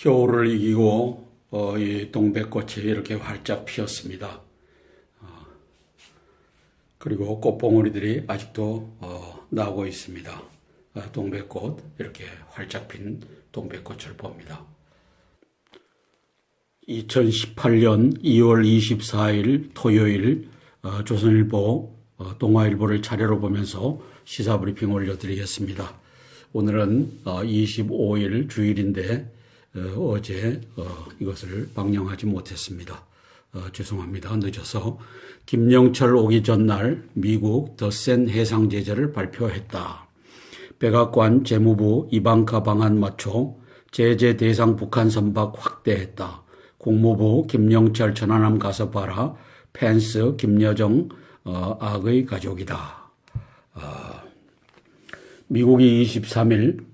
겨울을 이기고 이 동백꽃이 이렇게 활짝 피었습니다. 그리고 꽃봉오리들이 아직도 나오고 있습니다. 동백꽃, 이렇게 활짝 핀 동백꽃을 봅니다. 2018년 2월 24일 토요일 조선일보, 동아일보를 차례로 보면서 시사브리핑 올려드리겠습니다. 오늘은 25일 주일인데 어제 이것을 방영하지 못했습니다. 죄송합니다. 늦어서. 김영철 오기 전날 미국 덧센 해상 제재를 발표했다. 백악관 재무부 이방카 방안 맞춰 제재 대상 북한 선박 확대했다. 국무부 김영철 천안함 가서 봐라. 펜스 김여정 악의 가족이다. 미국이 23일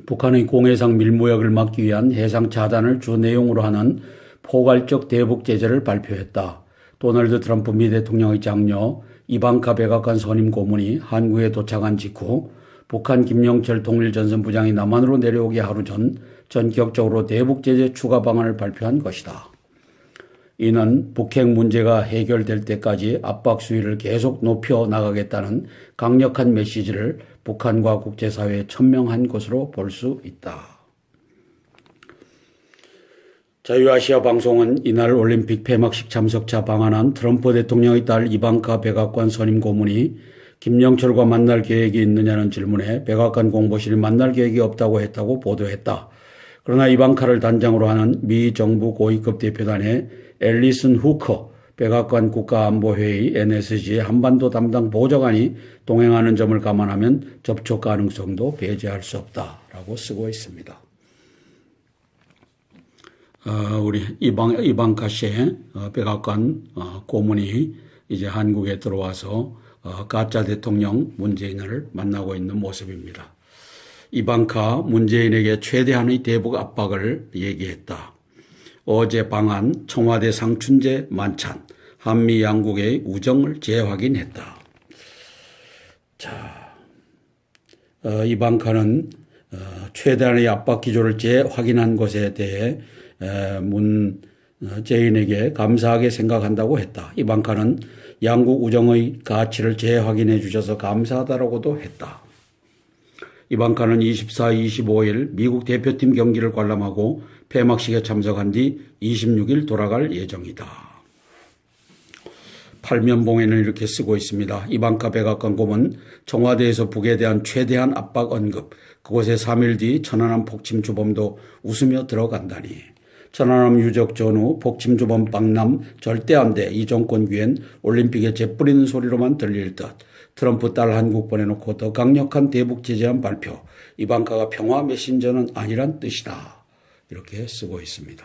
북한의 공해상 밀무역을 막기 위한 해상 차단을 주 내용으로 하는 포괄적 대북 제재를 발표했다. 도널드 트럼프 미 대통령의 장녀 이방카 백악관 선임 고문이 한국에 도착한 직후 북한 김영철 통일전선부장이 남한으로 내려오기 하루 전 전격적으로 대북 제재 추가 방안을 발표한 것이다. 이는 북핵 문제가 해결될 때까지 압박 수위를 계속 높여 나가겠다는 강력한 메시지를 북한과 국제사회에 천명한 것으로 볼 수 있다. 자유아시아 방송은 이날 올림픽 폐막식 참석차 방한한 트럼프 대통령의 딸 이방카 백악관 선임 고문이 김영철과 만날 계획이 있느냐는 질문에 백악관 공보실이 만날 계획이 없다고 했다고 보도했다. 그러나 이방카를 단장으로 하는 미 정부 고위급 대표단의 앨리슨 후커 백악관 국가안보회의 NSG의 한반도 담당 보좌관이 동행하는 점을 감안하면 접촉 가능성도 배제할 수 없다라고 쓰고 있습니다. 우리 이방카 씨의 백악관 고문이 이제 한국에 들어와서 가짜 대통령 문재인을 만나고 있는 모습입니다. 이방카 문재인에게 최대한의 대북 압박을 얘기했다. 어제 방한 청와대 상춘제 만찬, 한미 양국의 우정을 재확인했다. 자, 이방카는 최대한의 압박 기조를 재확인한 것에 대해 문재인에게 감사하게 생각한다고 했다. 이방카는 양국 우정의 가치를 재확인해 주셔서 감사하다라고도 했다. 이방카는 24, 25일 미국 대표팀 경기를 관람하고 폐막식에 참석한 뒤 26일 돌아갈 예정이다. 팔면봉에는 이렇게 쓰고 있습니다. 이방카 백악관 고문 청와대에서 북에 대한 최대한 압박 언급. 그곳에 3일 뒤 천안함 폭침 주범도 웃으며 들어간다니. 천안함 유적 전후 폭침 주범 방남 절대 안 돼. 이 정권 귀엔 올림픽에 재뿌리는 소리로만 들릴 듯. 트럼프 딸 한국 보내놓고 더 강력한 대북 제재안 발표. 이방카가 평화 메신저는 아니란 뜻이다. 이렇게 쓰고 있습니다.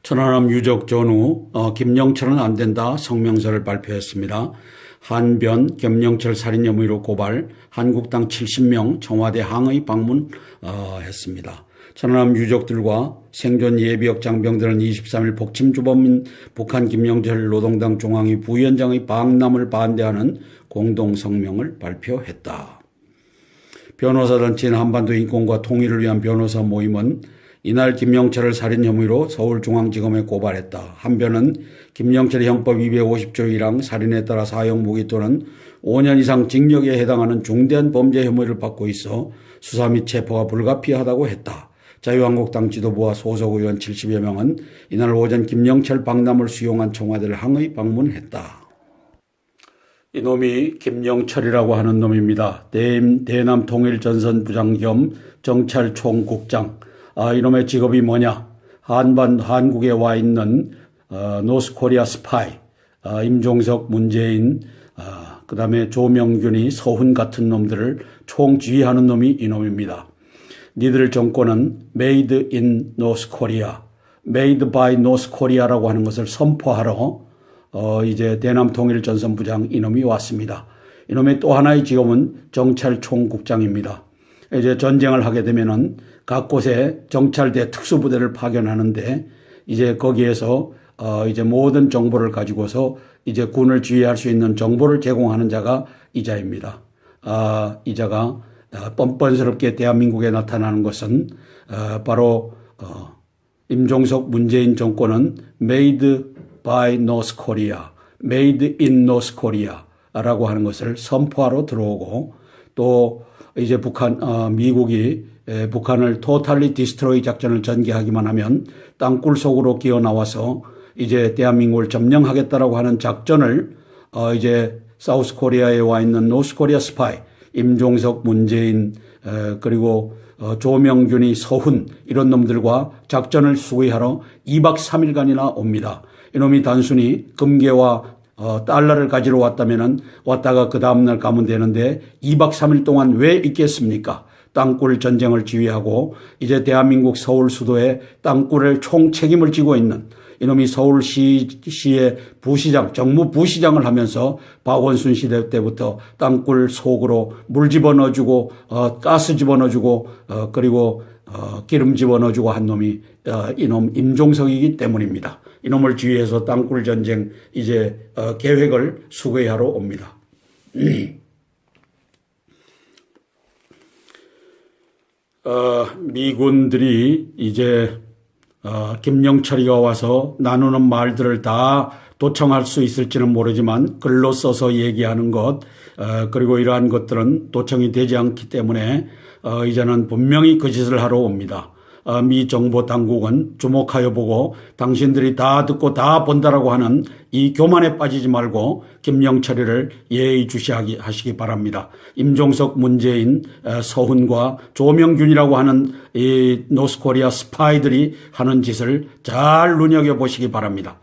천안함 유적 전후 김영철은 안 된다 성명서를 발표했습니다. 한변 김영철 살인 혐의로 고발, 한국당 70명 청와대 항의 방문했습니다. 천안함 유족들과 생존 예비역 장병들은 23일 폭침 주범인 북한 김영철 노동당 중앙위 부위원장의 방남을 반대하는 공동성명을 발표했다. 변호사단체인 한반도 인권과 통일을 위한 변호사 모임은 이날 김영철을 살인 혐의로 서울중앙지검에 고발했다. 한변은 김영철의 형법 250조 1항 살인에 따라 사형무기 또는 5년 이상 징역에 해당하는 중대한 범죄 혐의를 받고 있어 수사 및 체포가 불가피하다고 했다. 자유한국당 지도부와 소속 의원 70여 명은 이날 오전 김영철 방남을 수용한 청와대를 항의 방문했다. 이놈이 김영철이라고 하는 놈입니다. 대남 통일전선부장 겸 정찰총국장. 이놈의 직업이 뭐냐? 한국에 와 있는 노스코리아 스파이, 임종석, 문재인, 그 다음에 조명균이 서훈 같은 놈들을 총지휘하는 놈이 이놈입니다. 니들 정권은 Made in North Korea, Made by North Korea라고 하는 것을 선포하러 이제 대남 통일전선부장 이놈이 왔습니다. 이놈의 또 하나의 직업은 정찰총국장입니다. 이제 전쟁을 하게 되면은 각 곳에 정찰대 특수부대를 파견하는데 이제 거기에서 이제 모든 정보를 가지고서 이제 군을 지휘할 수 있는 정보를 제공하는 자가 이자입니다. 이자가 뻔뻔스럽게 대한민국에 나타나는 것은 바로 임종석 문재인 정권은 Made by North Korea, Made in North Korea라고 하는 것을 선포하러 들어오고 또 이제 미국이 북한을 토탈리 디스트로이 작전을 전개하기만 하면 땅굴 속으로 기어 나와서 이제 대한민국을 점령하겠다라고 하는 작전을 이제 사우스 코리아에 와 있는 노스 코리아 스파이 임종석, 문재인 그리고 조명균이 서훈 이런 놈들과 작전을 수행하러 2박 3일간이나 옵니다. 이놈이 단순히 금괴와 달러를 가지러 왔다면은 왔다가 그 다음날 가면 되는데 2박 3일 동안 왜 있겠습니까? 땅굴 전쟁을 지휘하고 이제 대한민국 서울 수도에 땅굴을 총 책임을 지고 있는 이놈이 서울시의 부시장, 정무 부시장을 하면서 박원순 시대 때부터 땅굴 속으로 물 집어넣어주고 가스 집어넣어주고 그리고 기름 집어넣어주고 한 놈이 이놈 임종석이기 때문입니다. 이놈을 지휘해서 땅굴 전쟁 이제 계획을 수거하러 옵니다. 미군들이 이제 김영철이가 와서 나누는 말들을 다 도청할 수 있을지는 모르지만 글로 써서 얘기하는 것 그리고 이러한 것들은 도청이 되지 않기 때문에 이제는 분명히 그 짓을 하러 옵니다. 미 정보 당국은 주목하여 보고 당신들이 다 듣고 다 본다라고 하는 이 교만에 빠지지 말고 김영철이를 예의주시하시기 바랍니다. 임종석, 문재인, 서훈과 조명균이라고 하는 이 노스코리아 스파이들이 하는 짓을 잘 눈여겨보시기 바랍니다.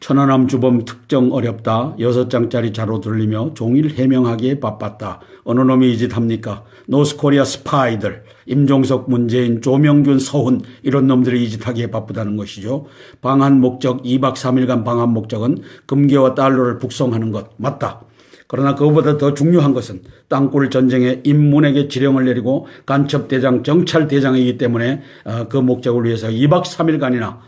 천안함 주범 특정 어렵다. 6장짜리 자로 들리며 종일 해명하기에 바빴다. 어느 놈이 이 짓 합니까? 노스코리아 스파이들, 임종석, 문재인, 조명균, 서훈 이런 놈들이 이 짓 하기에 바쁘다는 것이죠. 방한 목적 2박 3일간 방한 목적은 금괴와 달러를 북송하는 것 맞다. 그러나 그것보다 더 중요한 것은 땅굴 전쟁에 인문에게 지령을 내리고 간첩대장, 정찰대장이기 때문에 그 목적을 위해서 2박 3일간이나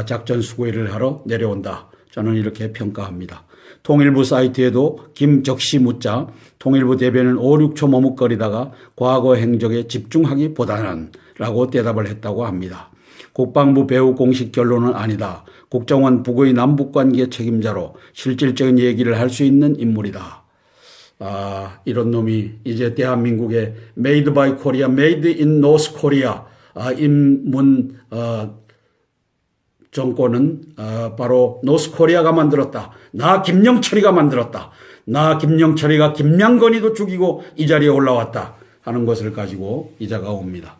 작전 수고회를 하러 내려온다. 저는 이렇게 평가합니다. 통일부 사이트에도 김적시 묻자 통일부 대변인 5, 6초 머뭇거리다가 과거 행적에 집중하기보다는 라고 대답을 했다고 합니다. 국방부 배후 공식 결론은 아니다. 국정원 북의 남북관계 책임자로 실질적인 얘기를 할 수 있는 인물이다. 이런 놈이 이제 대한민국의 Made by Korea, Made in North Korea 인문 정권은 바로 노스코리아가 만들었다. 나 김영철이가 만들었다. 나 김영철이가 김양건이도 죽이고 이 자리에 올라왔다 하는 것을 가지고 이자가 옵니다.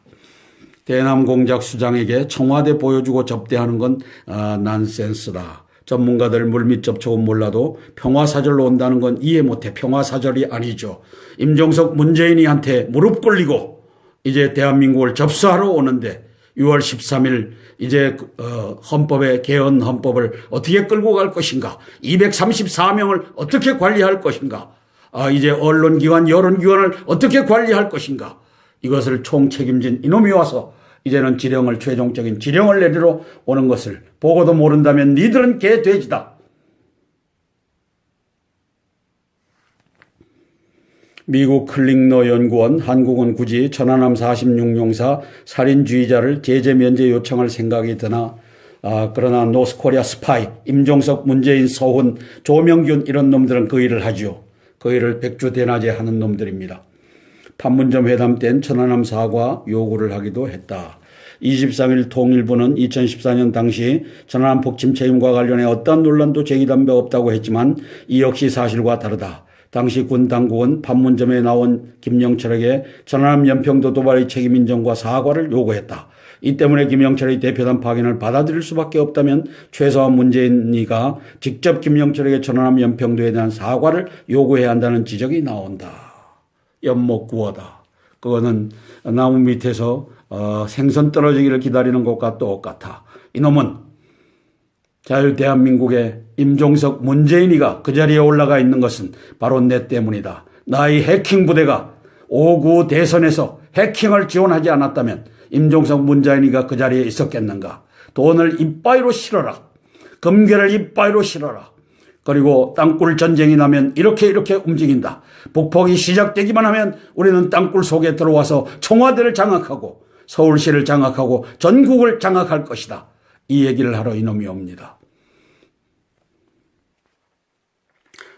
대남 공작 수장에게 청와대 보여주고 접대하는 건 난센스다. 전문가들 물밑 접촉은 몰라도 평화사절로 온다는 건 이해 못해. 평화사절이 아니죠. 임종석 문재인이한테 무릎 꿇리고 이제 대한민국을 접수하러 오는데 6월 13일 이제 헌법의 개헌 헌법을 어떻게 끌고 갈 것인가? 234명을 어떻게 관리할 것인가? 이제 언론기관, 여론기관을 어떻게 관리할 것인가? 이것을 총책임진 이놈이 와서 이제는 최종적인 지령을 내리러 오는 것을 보고도 모른다면 니들은 개돼지다. 미국 클링너 연구원 한국은 굳이 천안함 46용사 살인주의자를 제재 면제 요청할 생각이 드나 그러나 노스코리아 스파이 임종석, 문재인, 서훈, 조명균 이런 놈들은 그 일을 하지요. 그 일을 백주대낮에 하는 놈들입니다. 판문점 회담 땐 천안함 사과 요구를 하기도 했다. 23일 통일부는 2014년 당시 천안함 폭침 책임과 관련해 어떠한 논란도 제기된 바 없다고 했지만 이 역시 사실과 다르다. 당시 군 당국은 판문점에 나온 김영철에게 천안함 연평도 도발의 책임 인정과 사과를 요구했다. 이 때문에 김영철의 대표단 파견을 받아들일 수밖에 없다면 최소한 문재인이가 직접 김영철에게 천안함 연평도에 대한 사과를 요구해야 한다는 지적이 나온다. 연못구어다. 그거는 나무 밑에서 생선 떨어지기를 기다리는 것과 똑같아. 이놈은 자유대한민국의 임종석, 문재인이가 그 자리에 올라가 있는 것은 바로 내 때문이다. 나의 해킹 부대가 5.9 대선에서 해킹을 지원하지 않았다면 임종석, 문재인이가 그 자리에 있었겠는가. 돈을 이빠이로 실어라. 금괴를 이빠이로 실어라. 그리고 땅굴 전쟁이 나면 이렇게 움직인다. 북폭이 시작되기만 하면 우리는 땅굴 속에 들어와서 청와대를 장악하고 서울시를 장악하고 전국을 장악할 것이다. 이 얘기를 하러 이놈이 옵니다.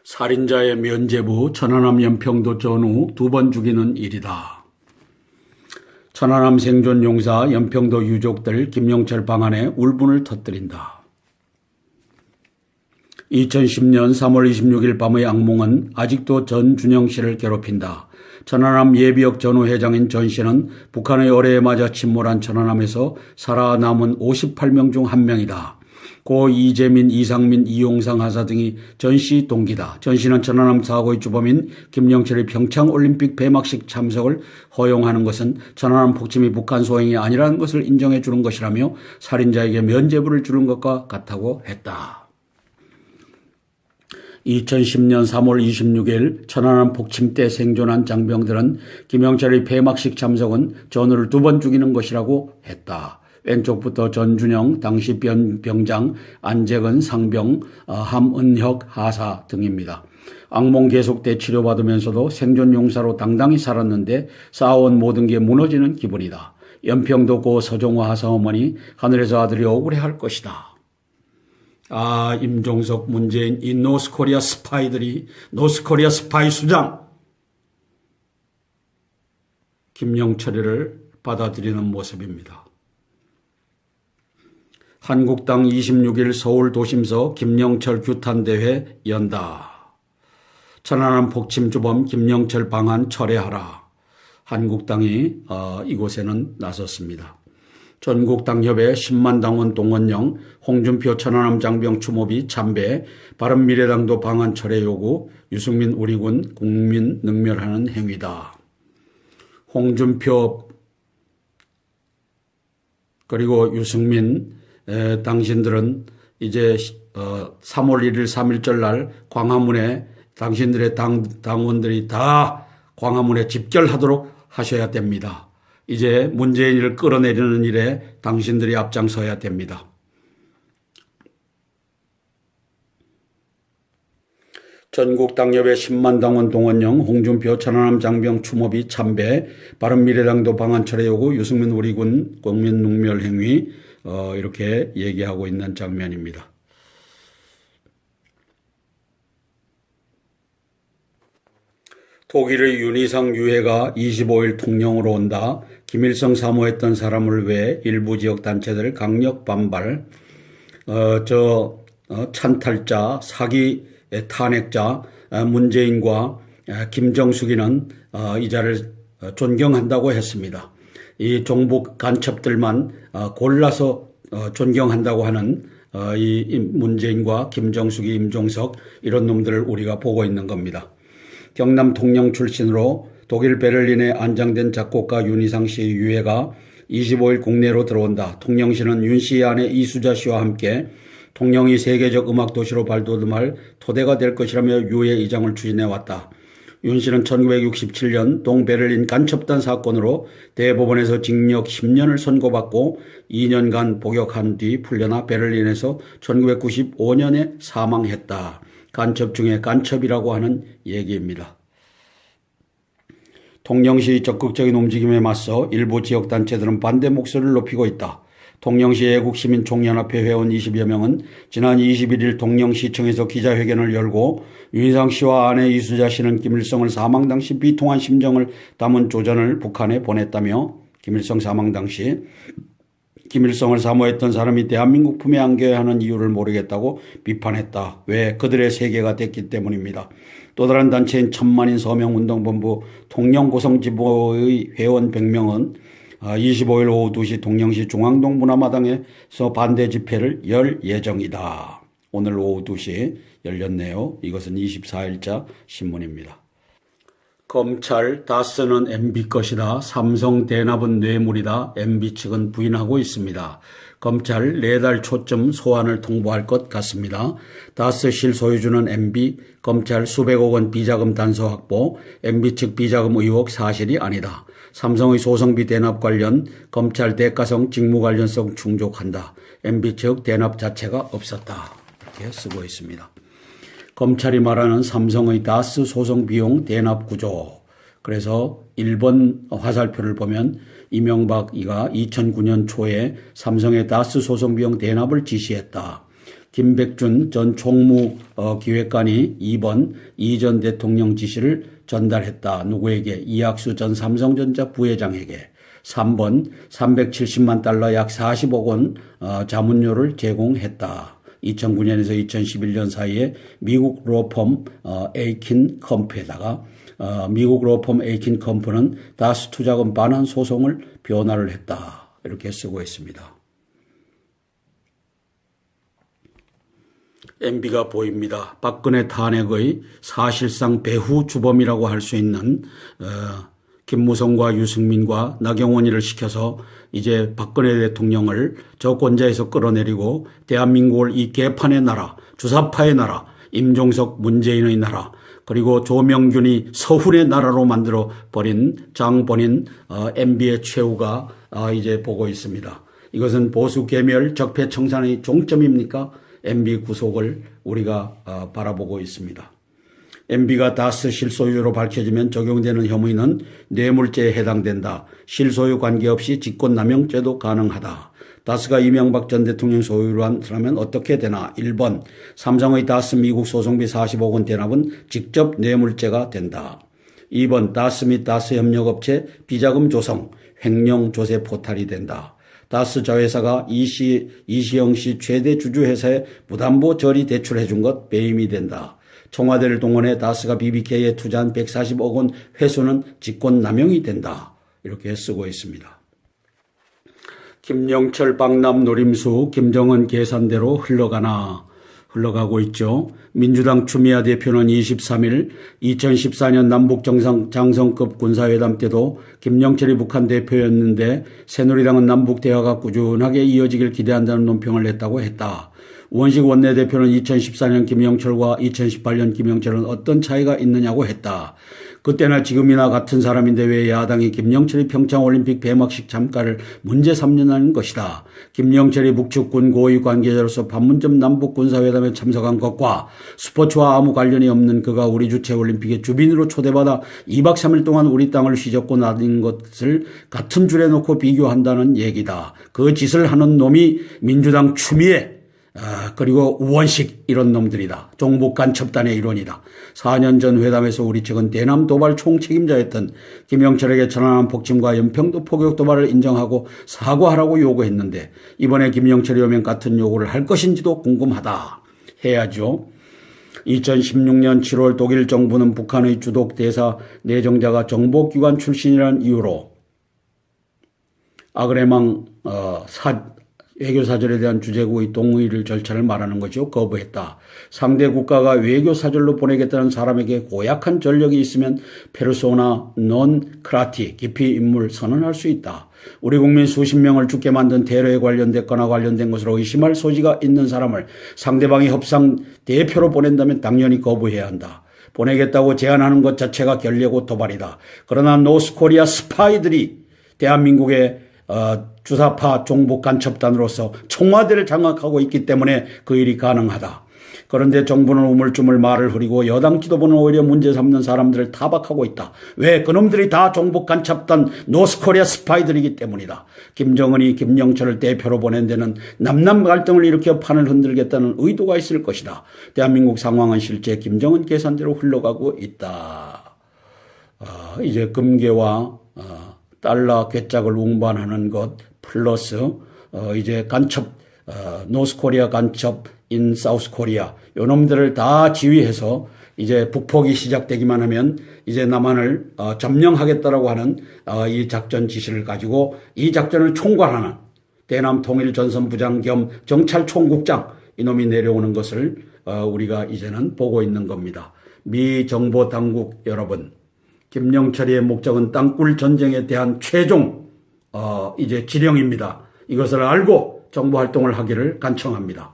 살인자의 면죄부 천안함 연평도 전후 2번 죽이는 일이다. 천안함 생존용사 연평도 유족들 김영철 방안에 울분을 터뜨린다. 2010년 3월 26일 밤의 악몽은 아직도 전준영 씨를 괴롭힌다. 천안함 예비역 전후 회장인 전 씨는 북한의 어뢰에 맞아 침몰한 천안함에서 살아남은 58명 중 한 명이다. 고 이재민, 이상민, 이용상 하사 등이 전 씨 동기다. 전 씨는 천안함 사고의 주범인 김영철의 평창올림픽 폐막식 참석을 허용하는 것은 천안함 폭침이 북한 소행이 아니라는 것을 인정해 주는 것이라며 살인자에게 면죄부를 주는 것과 같다고 했다. 2010년 3월 26일 천안함 폭침 때 생존한 장병들은 김영철의 폐막식 참석은 전우를 2번 죽이는 것이라고 했다. 왼쪽부터 전준영, 당시 병장, 안재근, 상병, 함은혁, 하사 등입니다. 악몽 계속돼 치료받으면서도 생존용사로 당당히 살았는데 쌓아온 모든 게 무너지는 기분이다. 연평도 고 서종화 하사 어머니 하늘에서 아들이 억울해할 것이다. 임종석, 문재인, 이 노스코리아 스파이들이 노스코리아 스파이 수장 김영철이를 받아들이는 모습입니다. 한국당 26일 서울 도심서 김영철 규탄대회 연다. 천안함 폭침 주범 김영철 방안 철회하라. 한국당이 이곳에는 나섰습니다. 전국당협회 10만 당원 동원령, 홍준표 천안함 장병 추모비 참배, 바른미래당도 방안 철회 요구, 유승민 우리군 국민 능멸하는 행위다. 홍준표 그리고 유승민 당신들은 이제 3월 1일 3.1절 날 광화문에 당신들의 당원들이 다 광화문에 집결하도록 하셔야 됩니다. 이제 문재인을 끌어내리는 일에 당신들이 앞장서야 됩니다. 전국당협회 10만 당원 동원령, 홍준표 천안함 장병 추모비 참배, 바른미래당도 방안 철회 요구, 유승민 우리군 국민 능멸 행위 이렇게 얘기하고 있는 장면입니다. 독일의 윤희상 유해가 25일 통영으로 온다. 김일성 사모했던 사람을 위해 일부 지역 단체들 강력 반발. 찬탈자, 사기 탄핵자 문재인과 김정숙이는 이자를 존경한다고 했습니다. 이 종북 간첩들만 골라서 존경한다고 하는 이 문재인과 김정숙이, 임종석 이런 놈들을 우리가 보고 있는 겁니다. 경남 통영 출신으로 독일 베를린에 안장된 작곡가 윤희상 씨의 유해가 25일 국내로 들어온다. 통영시는 윤 씨의 아내 이수자 씨와 함께 통영이 세계적 음악 도시로 발돋움할 토대가 될 것이라며 유해 이장을 추진해왔다. 윤 씨는 1967년 동베를린 간첩단 사건으로 대법원에서 징역 10년을 선고받고 2년간 복역한 뒤 풀려나 베를린에서 1995년에 사망했다. 간첩 중에 간첩이라고 하는 얘기입니다. 통영시 적극적인 움직임에 맞서 일부 지역단체들은 반대 목소리를 높이고 있다. 통영시 애국시민총연합회 회원 20여 명은 지난 21일 통영시청에서 기자회견을 열고 윤희상 씨와 아내 이수자 씨는 김일성을 사망 당시 비통한 심정을 담은 조전을 북한에 보냈다며 김일성 사망 당시 김일성을 사모했던 사람이 대한민국 품에 안겨야 하는 이유를 모르겠다고 비판했다. 왜? 그들의 세계가 됐기 때문입니다. 또 다른 단체인 천만인 서명운동본부 통영고성지부의 회원 100명은 25일 오후 2시 통영시 중앙동 문화마당에서 반대 집회를 열 예정이다. 오늘 오후 2시 열렸네요. 이것은 24일자 신문입니다. 검찰 다스는 MB 것이다. 삼성 대납은 뇌물이다. MB 측은 부인하고 있습니다. 검찰 4달 초쯤 소환을 통보할 것 같습니다. 다스 실소유주는 MB, 검찰 수백억 원 비자금 단서 확보, MB 측 비자금 의혹 사실이 아니다. 삼성의 소송비 대납 관련 검찰 대가성 직무 관련성 충족한다. MB 측 대납 자체가 없었다. 이렇게 쓰고 있습니다. 검찰이 말하는 삼성의 다스 소송 비용 대납 구조. 그래서 1번 화살표를 보면 이명박이가 2009년 초에 삼성의 다스 소송 비용 대납을 지시했다. 김백준 전 총무기획관이 2번 이 전 대통령 지시를 전달했다. 누구에게? 이학수 전 삼성전자 부회장에게. 3번 370만 달러 약 40억 원 자문료를 제공했다. 2009년에서 2011년 사이에 미국 로펌 에이킨 컴프에다가 미국 로펌 에이킨 컴프는 다스 투자금 반환 소송을 변화를 했다. 이렇게 쓰고 있습니다. MB가 보입니다. 박근혜 탄핵의 사실상 배후 주범이라고 할 수 있는 김무성과 유승민과 나경원이를 시켜서 이제 박근혜 대통령을 저 권좌에서 끌어내리고 대한민국을 이 개판의 나라, 주사파의 나라, 임종석 문재인의 나라, 그리고 조명균이 서훈의 나라로 만들어 버린 장본인 MB의 최후가 이제 보고 있습니다. 이것은 보수 계멸 적폐 청산의 종점입니까? MB 구속을 우리가 바라보고 있습니다. MB가 다스 실소유로 밝혀지면 적용되는 혐의는 뇌물죄에 해당된다. 실소유 관계없이 직권남용죄도 가능하다. 다스가 이명박 전 대통령 소유로 한다면 어떻게 되나? 1번 삼성의 다스 미국 소송비 40억 원 대납은 직접 뇌물죄가 된다. 2번 다스 및 다스 협력업체 비자금 조성, 횡령 조세 포탈이 된다. 다스 자회사가 이시영 씨 최대 주주회사에 무담보 저리 대출해준 것 배임이 된다. 청와대를 동원해 다스가 BBK에 투자한 140억 원 회수는 직권남용이 된다. 이렇게 쓰고 있습니다. 김영철 방남 노림수 김정은 계산대로 흘러가고 있죠. 민주당 추미애 대표는 23일 2014년 남북정상장성급 군사회담 때도 김영철이 북한 대표였는데 새누리당은 남북 대화가 꾸준하게 이어지길 기대한다는 논평을 냈다고 했다. 우원식 원내대표는 2014년 김영철과 2018년 김영철은 어떤 차이가 있느냐고 했다. 그때나 지금이나 같은 사람인데 왜 야당이 김영철이 평창올림픽 폐막식 참가를 문제 삼느냐는 것이다. 김영철이 북측군 고위 관계자로서 판문점 남북군사회담에 참석한 것과 스포츠와 아무 관련이 없는 그가 우리 주최 올림픽에 주빈으로 초대받아 2박 3일 동안 우리 땅을 휘젓고 나든 것을 같은 줄에 놓고 비교한다는 얘기다. 그 짓을 하는 놈이 민주당 추미애 그리고 우원식 이런 놈들이다. 종북간첩단의 일원이다. 4년 전 회담에서 우리 측은 대남 도발 총책임자였던 김영철에게 천안함 폭침과 연평도 포격 도발을 인정하고 사과하라고 요구했는데 이번에 김영철이 오면 같은 요구를 할 것인지도 궁금하다. 해야죠. 2016년 7월 독일 정부는 북한의 주독 대사 내정자가 정보기관 출신이라는 이유로 아그레망 외교사절에 대한 주재국의 동의를 절차를 말하는 거죠. 거부했다. 상대 국가가 외교사절로 보내겠다는 사람에게 고약한 전력이 있으면 페르소나 논 크라티 기피 인물 선언할 수 있다. 우리 국민 수십 명을 죽게 만든 테러에 관련됐거나 관련된 것으로 의심할 소지가 있는 사람을 상대방이 협상 대표로 보낸다면 당연히 거부해야 한다. 보내겠다고 제안하는 것 자체가 결례고 도발이다. 그러나 노스코리아 스파이들이 대한민국의 주사파 종북 간첩단으로서 청와대를 장악하고 있기 때문에 그 일이 가능하다. 그런데 정부는 우물쭈물 말을 흐리고 여당 지도부는 오히려 문제 삼는 사람들을 타박하고 있다. 왜? 그놈들이 다 종북 간첩단 노스코리아 스파이들이기 때문이다. 김정은이 김영철을 대표로 보낸 데는 남남 갈등을 일으켜 판을 흔들겠다는 의도가 있을 것이다. 대한민국 상황은 실제 김정은 계산대로 흘러가고 있다. 이제 금괴와 달러 괴짝을 운반하는 것 플러스 이제 간첩 노스코리아 간첩 인 사우스코리아 요놈들을 다 지휘해서 이제 북폭이 시작되기만 하면 이제 남한을 점령하겠다라고 하는 이 작전 지시를 가지고 이 작전을 총괄하는 대남 통일전선부장 겸 정찰총국장 이놈이 내려오는 것을 우리가 이제는 보고 있는 겁니다. 미 정보 당국 여러분, 김영철이의 목적은 땅굴 전쟁에 대한 최종 이제 지령입니다. 이것을 알고 정보 활동을 하기를 간청합니다.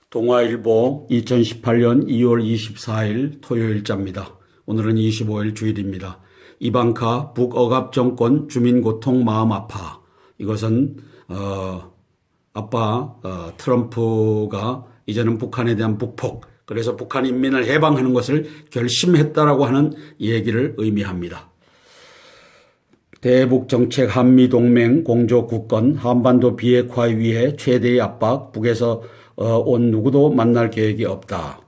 동아일보 2018년 2월 24일 토요일자입니다. 오늘은 25일 주일입니다. 이방카 북억압 정권 주민고통 마음 아파. 이것은 아빠 트럼프가 이제는 북한에 대한 북폭 그래서 북한 인민을 해방하는 것을 결심했다라고 하는 얘기를 의미합니다. 대북정책 한미동맹 공조국권 한반도 비핵화 위해 최대의 압박, 북에서 온 누구도 만날 계획이 없다.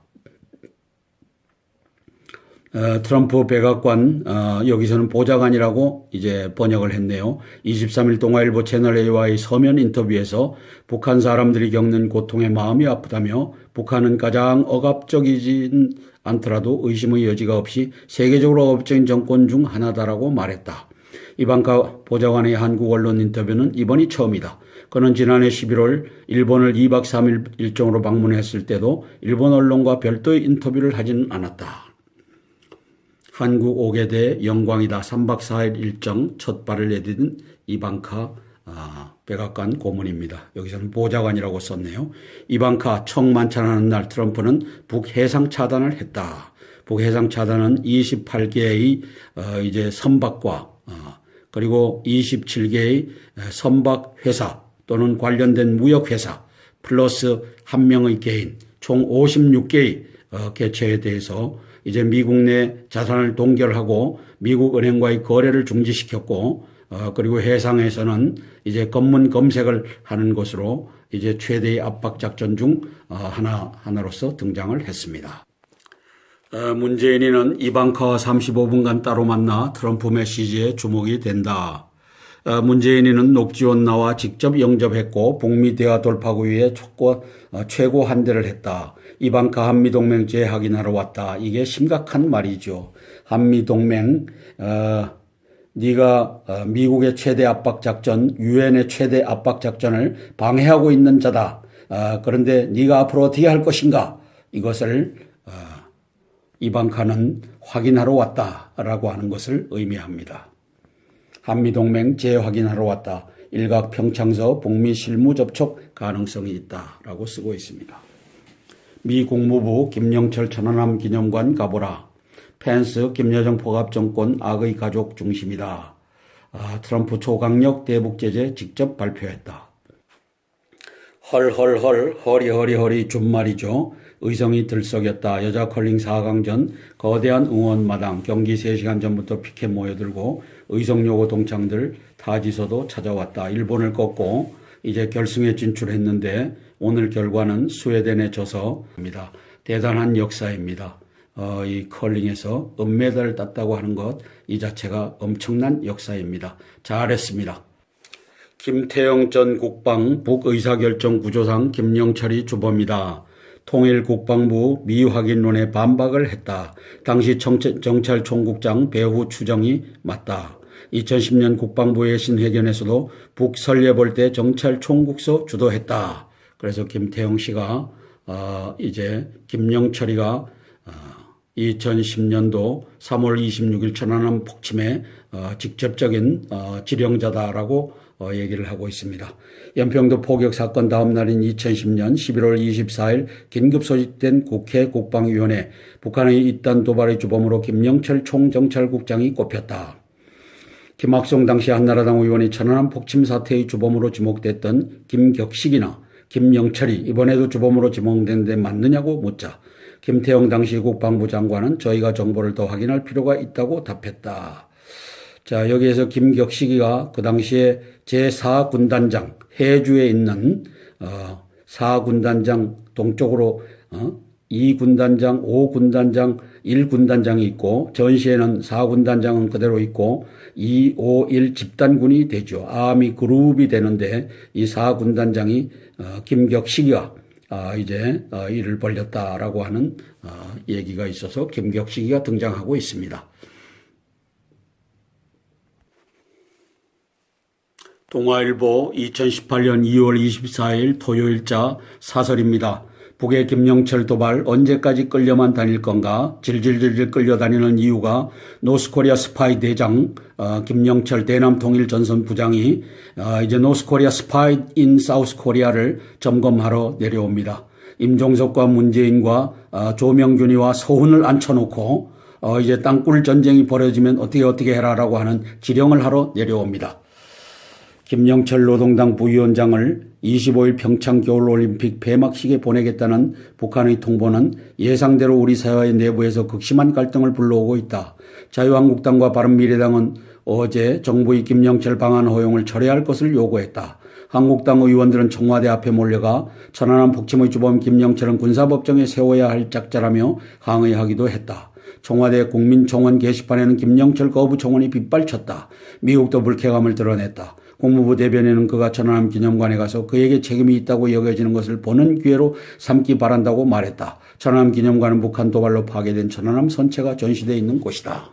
트럼프 백악관 여기서는 보좌관이라고 이제 번역을 했네요. 23일 동아일보 채널A와의 서면 인터뷰에서 북한 사람들이 겪는 고통에 마음이 아프다며 북한은 가장 억압적이진 않더라도 의심의 여지가 없이 세계적으로 억압적인 정권 중 하나다라고 말했다. 이방카 보좌관의 한국 언론 인터뷰는 이번이 처음이다. 그는 지난해 11월 일본을 2박 3일 일정으로 방문했을 때도 일본 언론과 별도의 인터뷰를 하지는 않았다. 한국 오게 돼 영광이다. 3박 4일 일정 첫 발을 내딛은 이방카 백악관 고문입니다. 여기서는 보좌관이라고 썼네요. 이방카 청만찬하는 날 트럼프는 북해상 차단을 했다. 북해상 차단은 28개의 이제 선박과 그리고 27개의 선박 회사 또는 관련된 무역 회사 플러스 한 명의 개인 총 56개의 개체에 대해서 이제 미국 내 자산을 동결하고 미국 은행과의 거래를 중지시켰고 그리고 해상에서는 이제 검문 검색을 하는 것으로 이제 최대의 압박 작전 중 하나로서 등장을 했습니다. 문재인이는 이방카와 35분간 따로 만나 트럼프 메시지에 주목이 된다. 문재인이는 녹지원 나와 직접 영접했고 북미 대화 돌파구 위해 최고 한대를 했다. 이방카 한미동맹 재확인하러 왔다. 이게 심각한 말이죠. 한미동맹 네가 미국의 최대 압박작전, 유엔의 최대 압박작전을 방해하고 있는 자다. 그런데 네가 앞으로 어떻게 할 것인가? 이것을 이방카는 확인하러 왔다라고 하는 것을 의미합니다. 한미동맹 재확인하러 왔다. 일각 평창서 북미 실무 접촉 가능성이 있다라고 쓰고 있습니다. 미 국무부 김영철 천안함 기념관 가보라. 펜스 김여정 포갑정권 악의 가족 중심이다. 트럼프 초강력 대북 제재 직접 발표했다. 허리 준말이죠. 의성이 들썩였다. 여자 컬링 4강전 거대한 응원마당 경기 3시간 전부터 피켓 모여들고 의성여고 동창들 타지서도 찾아왔다. 일본을 꺾고 이제 결승에 진출했는데 오늘 결과는 스웨덴에 져서입니다. 대단한 역사입니다. 이 컬링에서 은메달을 땄다고 하는 것 이 자체가 엄청난 역사입니다. 잘했습니다. 김태영 전 국방 북의사결정 구조상 김영철이 주범이다. 통일국방부 미확인론에 반박을 했다. 당시 정찰총국장 배후 추정이 맞다. 2010년 국방부의 신회견에서도 북설례 때 정찰총국서 주도했다. 그래서 김태영 씨가 이제 김영철이가 2010년도 3월 26일 천안함 폭침의 직접적인 지령자다라고 얘기를 하고 있습니다. 연평도 포격 사건 다음 날인 2010년 11월 24일 긴급 소집된 국회 국방위원회 북한의 이딴 도발의 주범으로 김영철 총정찰국장이 꼽혔다. 김학송 당시 한나라당 의원이 천안함 폭침 사태의 주범으로 지목됐던 김격식이나 김영철이 이번에도 주범으로 지목된 데 맞느냐고 묻자 김태영 당시 국방부 장관은 저희가 정보를 더 확인할 필요가 있다고 답했다. 자, 여기에서 김격식이가 그 당시에 제4군단장 해주에 있는 4군단장 동쪽으로 2군단장, 5군단장, 1군단장이 있고 전시에는 4군단장은 그대로 있고 2, 5, 1 집단군이 되죠. 아미 그룹이 되는데 이 4군단장이 김격식이가 이제 일을 벌였다라고 하는 얘기가 있어서 김격식이가 등장하고 있습니다. 동아일보 2018년 2월 24일 토요일자 사설입니다. 북의 김영철 도발 언제까지 끌려만 다닐 건가? 질질질질 끌려다니는 이유가 노스코리아 스파이 대장 김영철 대남통일전선 부장이 이제 노스코리아 스파이 인 사우스코리아를 점검하러 내려옵니다. 임종석과 문재인과 조명균이와 서훈을 앉혀놓고 이제 땅굴 전쟁이 벌어지면 어떻게 해라라고 하는 지령을 하러 내려옵니다. 김영철 노동당 부위원장을 25일 평창 겨울올림픽 폐막식에 보내겠다는 북한의 통보는 예상대로 우리 사회 내부에서 극심한 갈등을 불러오고 있다. 자유한국당과 바른미래당은 어제 정부의 김영철 방한 허용을 철회할 것을 요구했다. 한국당 의원들은 청와대 앞에 몰려가 천안함 북침의 주범 김영철은 군사법정에 세워야 할 작자라며 항의하기도 했다. 청와대 국민청원 게시판에는 김영철 거부 청원이 빗발쳤다. 미국도 불쾌감을 드러냈다. 국무부 대변인은 그가 천안함 기념관에 가서 그에게 책임이 있다고 여겨지는 것을 보는 기회로 삼기 바란다고 말했다. 천안함 기념관은 북한 도발로 파괴된 천안함 선체가 전시되어 있는 곳이다.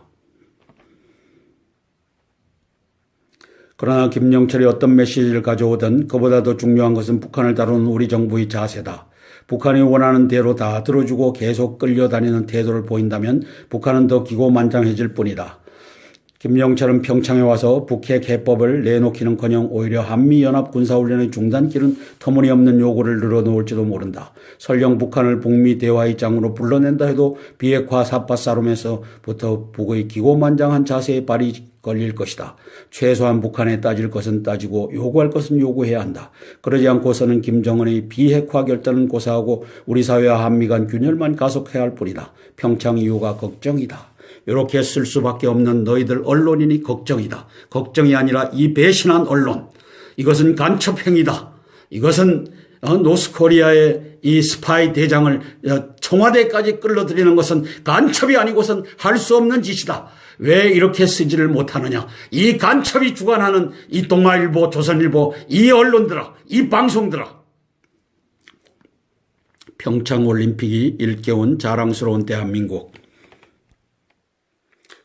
그러나 김영철이 어떤 메시지를 가져오든 그보다 더 중요한 것은 북한을 다루는 우리 정부의 자세다. 북한이 원하는 대로 다 들어주고 계속 끌려다니는 태도를 보인다면 북한은 더 기고만장해질 뿐이다. 김영철은 평창에 와서 북핵 해법을 내놓기는커녕 오히려 한미연합 군사훈련의 중단길은 터무니없는 요구를 늘어놓을지도 모른다. 설령 북한을 북미 대화의 장으로 불러낸다 해도 비핵화 삿바싸움에서부터 북의 기고만장한 자세에 발이 걸릴 것이다. 최소한 북한에 따질 것은 따지고 요구할 것은 요구해야 한다. 그러지 않고서는 김정은의 비핵화 결단은 고사하고 우리 사회와 한미 간 균열만 가속해야 할 뿐이다. 평창 이후가 걱정이다. 이렇게 쓸 수밖에 없는 너희들 언론인이 걱정이다. 걱정이 아니라 이 배신한 언론. 이것은 간첩행위다. 이것은 노스코리아의 이 스파이 대장을 청와대까지 끌어들이는 것은 간첩이 아니고선 할 수 없는 짓이다. 왜 이렇게 쓰지를 못하느냐. 이 간첩이 주관하는 이 동아일보, 조선일보, 이 언론들아, 이 방송들아. 평창올림픽이 일깨운 자랑스러운 대한민국.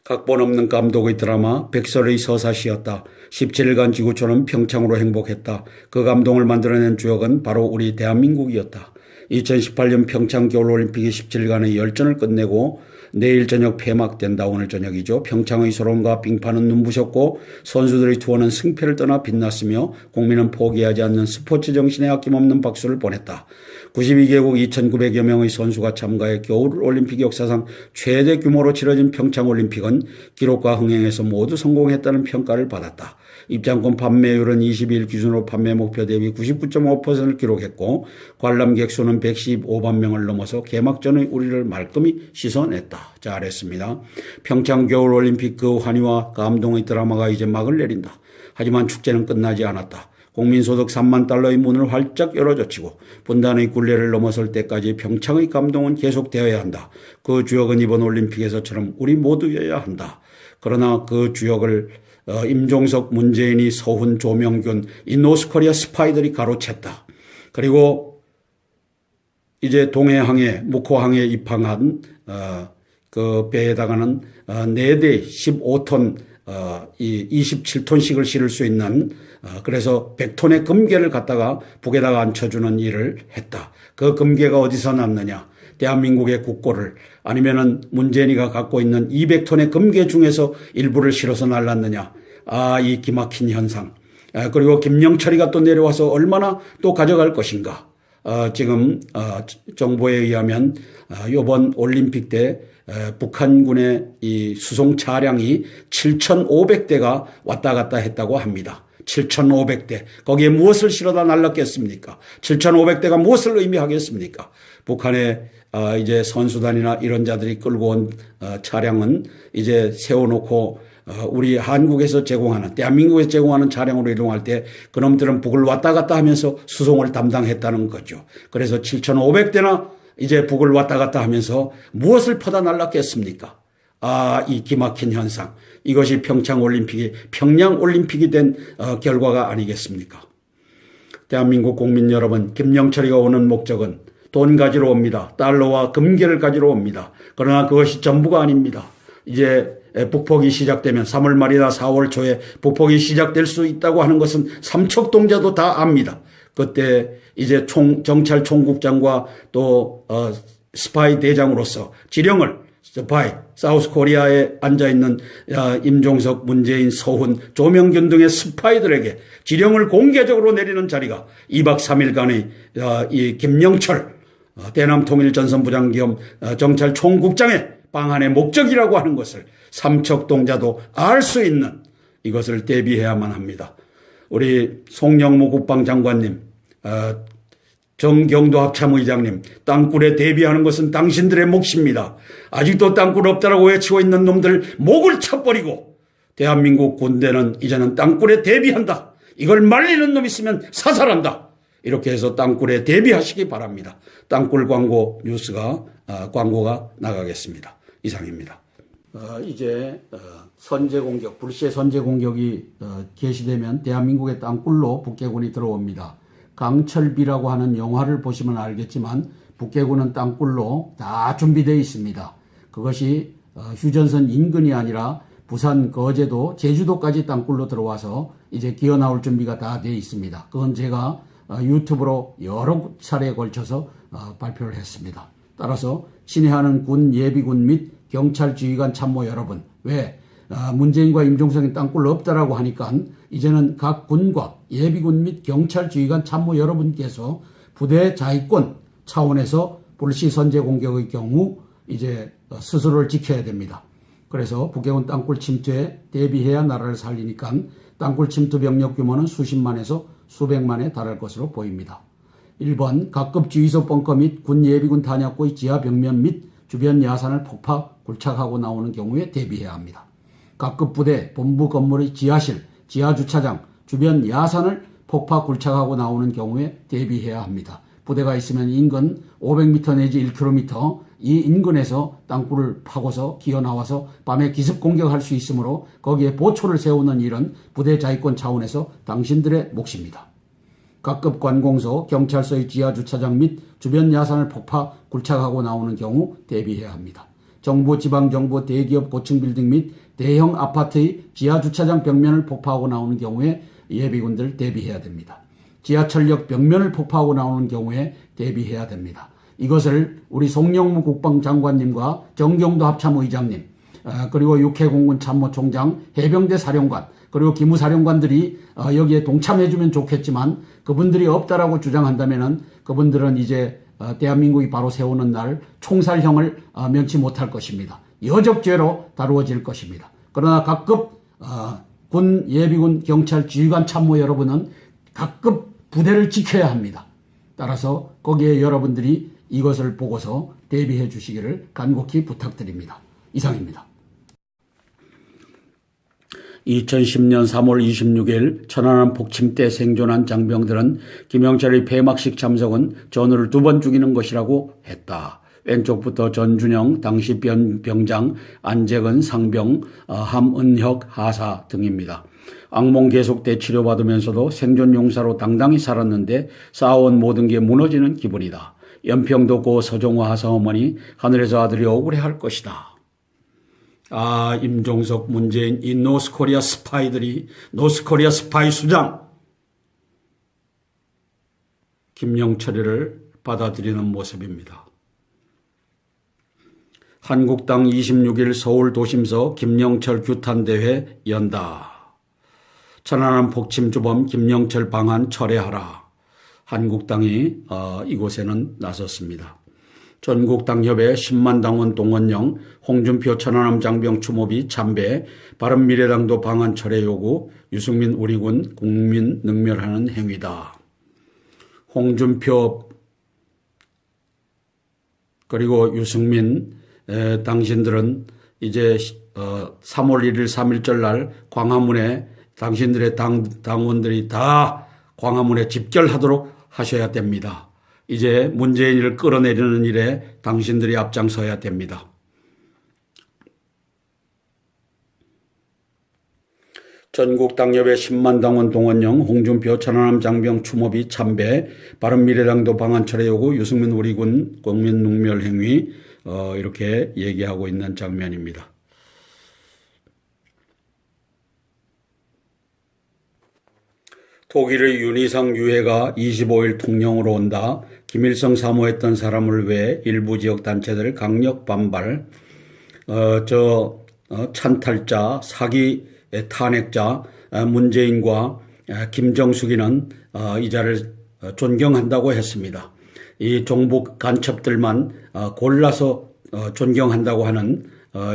각본 없는 감독의 드라마 백설의 서사시였다. 17일간 지구촌은 평창으로 행복했다. 그 감동을 만들어낸 주역은 바로 우리 대한민국이었다. 2018년 평창 겨울올림픽이 17일간의 열전을 끝내고 내일 저녁 폐막된다. 오늘 저녁이죠. 평창의 소름과 빙판은 눈부셨고 선수들의 투어는 승패를 떠나 빛났으며 국민은 포기하지 않는 스포츠 정신에 아낌없는 박수를 보냈다. 92개국 2,900여 명의 선수가 참가해 겨울올림픽 역사상 최대 규모로 치러진 평창올림픽은 기록과 흥행에서 모두 성공했다는 평가를 받았다. 입장권 판매율은 22일 기준으로 판매 목표 대비 99.5%를 기록했고 관람객 수는 115만 명을 넘어서 개막 전의 우리를 말끔히 씻어냈다. 잘했습니다. 평창 겨울올림픽 그 환희와 감동의 드라마가 이제 막을 내린다. 하지만 축제는 끝나지 않았다. 국민소득 3만 달러의 문을 활짝 열어젖히고 분단의 굴레를 넘어설 때까지 평창의 감동은 계속되어야 한다. 그 주역은 이번 올림픽에서처럼 우리 모두여야 한다. 그러나 그 주역을 임종석, 문재인이, 서훈, 조명균, 이 노스코리아 스파이들이 가로챘다. 그리고 이제 동해항에 묵호항에 입항한 그 배에다가는 4대 15톤 이 27톤씩을 실을 수 있는 그래서 100톤의 금괴를 갖다가 북에다가 앉혀주는 일을 했다. 그 금괴가 어디서 났느냐. 대한민국의 국고를 아니면은 문재인이가 갖고 있는 200톤의 금괴 중에서 일부를 실어서 날랐느냐. 이 기막힌 현상. 그리고 김영철이가 또 내려와서 얼마나 또 가져갈 것인가. 지금 정보에 의하면 이번 올림픽 때 북한군의 이 수송 차량이 7,500대가 왔다 갔다 했다고 합니다. 7,500대. 거기에 무엇을 실어다 날랐겠습니까? 7,500대가 무엇을 의미하겠습니까? 북한의 이제 선수단이나 이런 자들이 끌고 온 차량은 이제 세워놓고 우리 한국에서 제공하는 대한민국에서 제공하는 차량으로 이동할 때 그놈들은 북을 왔다 갔다 하면서 수송을 담당했다는 거죠. 그래서 7,500대나 이제 북을 왔다 갔다 하면서 무엇을 퍼다 날랐겠습니까? 이 기막힌 현상. 이것이 평양올림픽이 된 결과가 아니겠습니까? 대한민국 국민 여러분, 김영철이가 오는 목적은 돈 가지러 옵니다. 달러와 금괴를 가지러 옵니다. 그러나 그것이 전부가 아닙니다. 이제 북폭이 시작되면 3월 말이나 4월 초에 북폭이 시작될 수 있다고 하는 것은 삼척동자도 다 압니다. 그때 이제 정찰 총국장과 또 스파이 대장으로서 지령을 사우스 코리아에 앉아있는 임종석, 문재인, 서훈, 조명균 등의 스파이들에게 지령을 공개적으로 내리는 자리가 2박 3일간의 이 김영철 대남통일전선부장 겸 정찰 총국장의 방한의 목적이라고 하는 것을 삼척동자도 알 수 있는 이것을 대비해야만 합니다. 우리 송영무 국방장관님, 정경도 합참의장님, 땅굴에 대비하는 것은 당신들의 몫입니다. 아직도 땅굴 없다라고 외치고 있는 놈들 목을 쳐버리고 대한민국 군대는 이제는 땅굴에 대비한다. 이걸 말리는 놈 있으면 사살한다. 이렇게 해서 땅굴에 대비하시기 바랍니다. 땅굴 광고 뉴스가 광고가 나가겠습니다. 이상입니다. 이제 선제 공격, 불시에 선제 공격이 개시되면 대한민국의 땅굴로 북해군이 들어옵니다. 강철비라고 하는 영화를 보시면 알겠지만 북해군은 땅굴로 다 준비되어 있습니다. 그것이 휴전선 인근이 아니라 부산, 거제도, 제주도까지 땅굴로 들어와서 이제 기어 나올 준비가 다 되어 있습니다. 그건 제가 유튜브로 여러 차례에 걸쳐서 발표를 했습니다. 따라서 친애하는 군 예비군 및 경찰 지휘관 참모 여러분, 왜 문재인과 임종석이 땅굴 없다라고 하니까 이제는 각 군과 예비군 및 경찰 지휘관 참모 여러분께서 부대 자위권 차원에서 불시 선제 공격의 경우 이제 스스로를 지켜야 됩니다. 그래서 북해군 땅굴 침투에 대비해야 나라를 살리니까 땅굴 침투 병력 규모는 수십만에서 수백만에 달할 것으로 보입니다. 1번 각급 지휘소 벙커 및 군 예비군 탄약고의 지하 벽면 및 주변 야산을 폭파 굴착하고 나오는 경우에 대비해야 합니다. 각급 부대 본부 건물의 지하실, 지하주차장, 주변 야산을 폭파 굴착하고 나오는 경우에 대비해야 합니다. 부대가 있으면 인근 500m 내지 1km 이 인근에서 땅굴을 파고서 기어 나와서 밤에 기습 공격할 수 있으므로 거기에 보초를 세우는 일은 부대 자위권 차원에서 당신들의 몫입니다. 각급 관공서, 경찰서의 지하주차장 및 주변 야산을 폭파 굴착하고 나오는 경우 대비해야 합니다. 정부, 지방정부, 대기업 고층 빌딩 및 대형 아파트의 지하주차장 벽면을 폭파하고 나오는 경우에 예비군들 대비해야 됩니다. 지하철역 벽면을 폭파하고 나오는 경우에 대비해야 됩니다. 이것을 우리 송영무 국방장관님과 정경도 합참의장님, 그리고 육해공군 참모총장, 해병대 사령관, 그리고 기무사령관들이 여기에 동참해주면 좋겠지만 그분들이 없다라고 주장한다면은 그분들은 이제 대한민국이 바로 세우는 날 총살형을 면치 못할 것입니다. 여적죄로 다루어질 것입니다. 그러나 각급 군, 예비군, 경찰, 지휘관 참모 여러분은 각급 부대를 지켜야 합니다. 따라서 거기에 여러분들이 이것을 보고서 대비해 주시기를 간곡히 부탁드립니다. 이상입니다. 2010년 3월 26일 천안함 폭침 때 생존한 장병들은 김영철의 폐막식 참석은 전우를 2번 죽이는 것이라고 했다. 왼쪽부터 전준영, 당시 병장, 안재근, 상병, 함은혁, 하사 등입니다. 악몽 계속돼 치료받으면서도 생존 용사로 당당히 살았는데 쌓아온 모든 게 무너지는 기분이다. 연평도 고 서정화 하사 어머니 하늘에서 아들이 억울해할 것이다. 임종석, 문재인, 이 노스코리아 스파이들이 노스코리아 스파이 수장 김영철이를 받아들이는 모습입니다. 한국당 26일 서울 도심서 김영철 규탄대회 연다. 천안함 폭침 주범 김영철 방한 철회하라. 한국당이 이곳에는 나섰습니다. 전국당협회 10만 당원 동원령, 홍준표 천안함 장병 추모비 참배, 바른미래당도 방한 철회 요구, 유승민 우리군 국민 능멸하는 행위다. 홍준표 그리고 유승민 당신들은 이제 3월 1일 3일절 날 광화문에 당신들의 당원들이 다 광화문에 집결하도록 하셔야 됩니다. 이제 문재인을 끌어내리는 일에 당신들이 앞장서야 됩니다. 전국당협회 10만 당원 동원령, 홍준표 천안함 장병 추모비 참배, 바른미래당도 방한 철회 요구, 유승민 우리군 국민 능멸 행위 이렇게 얘기하고 있는 장면입니다. 독일의 윤희상 유해가 25일 통영으로 온다. 김일성 사모했던 사람을 왜 일부 지역 단체들 강력 반발. 찬탈자, 사기 탄핵자 문재인과 김정숙이는 이자를 존경한다고 했습니다. 이 종북 간첩들만 골라서 존경한다고 하는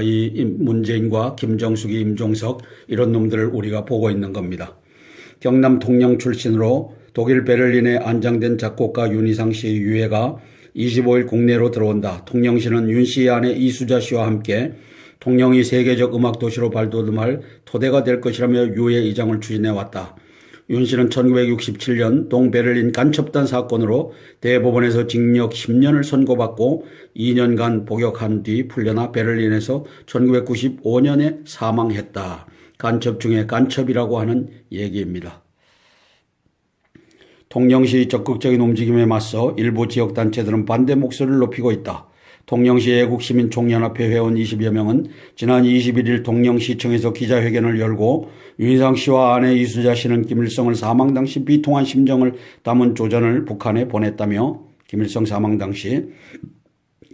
이 문재인과 김정숙이 임종석 이런 놈들을 우리가 보고 있는 겁니다. 경남 통영 출신으로 독일 베를린에 안장된 작곡가 윤희상 씨의 유해가 25일 국내로 들어온다. 통영시는 윤 씨의 아내 이수자 씨와 함께 통영이 세계적 음악 도시로 발돋움할 토대가 될 것이라며 유해 이장을 추진해왔다. 윤 씨는 1967년 동베를린 간첩단 사건으로 대법원에서 징역 10년을 선고받고 2년간 복역한 뒤 풀려나 베를린에서 1995년에 사망했다. 간첩 중에 간첩이라고 하는 얘기입니다. 통영시 적극적인 움직임에 맞서 일부 지역단체들은 반대 목소리를 높이고 있다. 통영시 애국시민총연합회 회원 20여 명은 지난 21일 통영시청에서 기자회견을 열고 윤희상 씨와 아내 이수자 씨는 김일성을 사망 당시 비통한 심정을 담은 조전을 북한에 보냈다며 김일성 사망 당시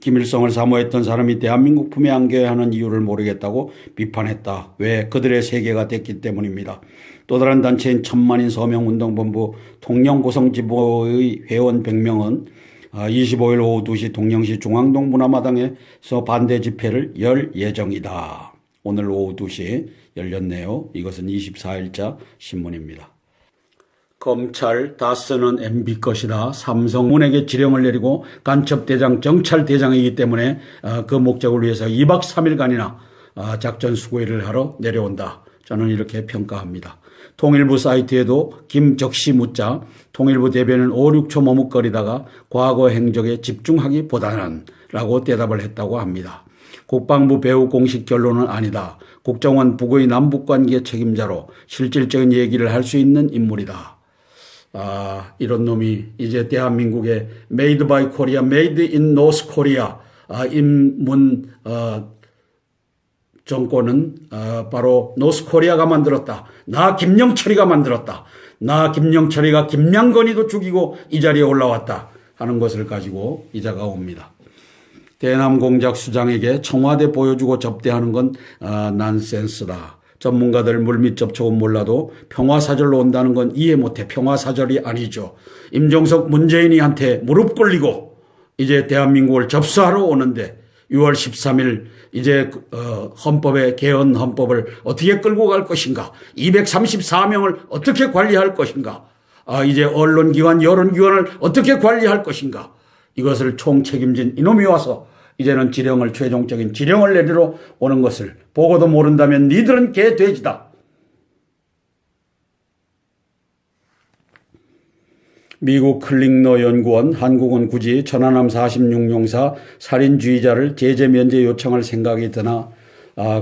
김일성을 사모했던 사람이 대한민국 품에 안겨야 하는 이유를 모르겠다고 비판했다. 왜? 그들의 세계가 됐기 때문입니다. 또 다른 단체인 천만인 서명운동본부 통영고성지부의 회원 100명은 25일 오후 2시 통영시 중앙동 문화마당에서 반대 집회를 열 예정이다. 오늘 오후 2시 열렸네요. 이것은 24일자 신문입니다. 검찰 다 쓰는 MB 것이다. 삼성문에게 지령을 내리고 간첩대장 정찰대장이기 때문에 그 목적을 위해서 2박 3일간이나 작전 수고일을 하러 내려온다. 저는 이렇게 평가합니다. 통일부 사이트에도 김적시 묻자 통일부 대변인 5, 6초 머뭇거리다가 과거 행적에 집중하기보다는 라고 대답을 했다고 합니다. 국방부 배후 공식 결론은 아니다. 국정원 북의 남북관계 책임자로 실질적인 얘기를 할 수 있는 인물이다. 이런 놈이 이제 대한민국의 Made by Korea, Made in North Korea 인문 정권은 바로 노스코리아가 만들었다. 나 김영철이가 만들었다. 나 김영철이가 김양건이도 죽이고 이 자리에 올라왔다 하는 것을 가지고 이자가 옵니다. 대남 공작 수장에게 청와대 보여주고 접대하는 건 난센스다. 전문가들 물밑 접촉은 몰라도 평화사절로 온다는 건 이해 못해. 평화사절이 아니죠. 임종석 문재인이한테 무릎 꿇리고 이제 대한민국을 접수하러 오는데 6월 13일 이제 헌법의 개헌 헌법을 어떻게 끌고 갈 것인가, 234명을 어떻게 관리할 것인가, 이제 언론기관 여론기관을 어떻게 관리할 것인가, 이것을 총책임진 이놈이 와서 이제는 최종적인 지령을 내리러 오는 것을 보고도 모른다면 니들은 개돼지다. 미국 클링너 연구원 한국은 굳이 천안함 46용사 살인주의자를 제재 면제 요청할 생각이 드나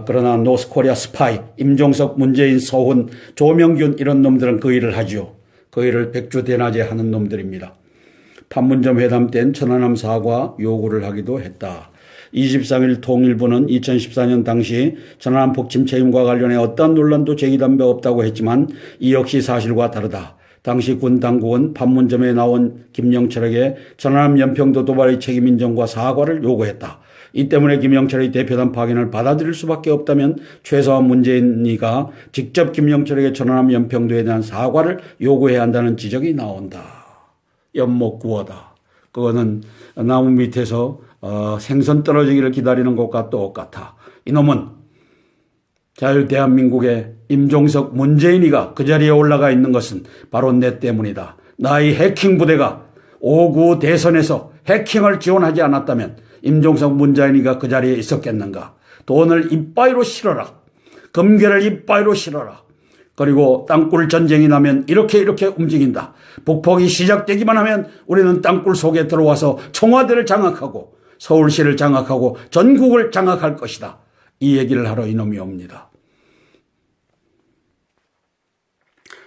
그러나 노스코리아 스파이 임종석, 문재인, 서훈, 조명균 이런 놈들은 그 일을 하죠. 그 일을 백주대낮에 하는 놈들입니다. 판문점 회담 땐 천안함 사과 요구를 하기도 했다. 23일 통일부는 2014년 당시 천안함 폭침 책임과 관련해 어떠한 논란도 제기된 바 없다고 했지만 이 역시 사실과 다르다. 당시 군 당국은 판문점에 나온 김영철에게 천안함 연평도 도발의 책임 인정과 사과를 요구했다. 이 때문에 김영철의 대표단 파견을 받아들일 수밖에 없다면 최소한 문재인이가 직접 김영철에게 천안함 연평도에 대한 사과를 요구해야 한다는 지적이 나온다. 연못구어다. 그거는 나무 밑에서 생선 떨어지기를 기다리는 것과 똑같아. 이놈은 자유대한민국의 임종석, 문재인이가 그 자리에 올라가 있는 것은 바로 내 때문이다. 나의 해킹 부대가 5.9 대선에서 해킹을 지원하지 않았다면 임종석, 문재인이가 그 자리에 있었겠는가. 돈을 이빠이로 실어라. 금괴를 이빠이로 실어라. 그리고 땅굴 전쟁이 나면 이렇게 움직인다. 북폭이 시작되기만 하면 우리는 땅굴 속에 들어와서 청와대를 장악하고 서울시를 장악하고 전국을 장악할 것이다. 이 얘기를 하러 이놈이 옵니다.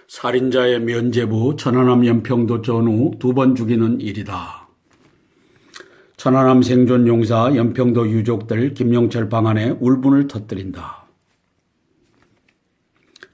살인자의 면죄부 천안함 연평도 전후 2번 죽이는 일이다. 천안함 생존 용사 연평도 유족들 김영철 방안에 울분을 터뜨린다.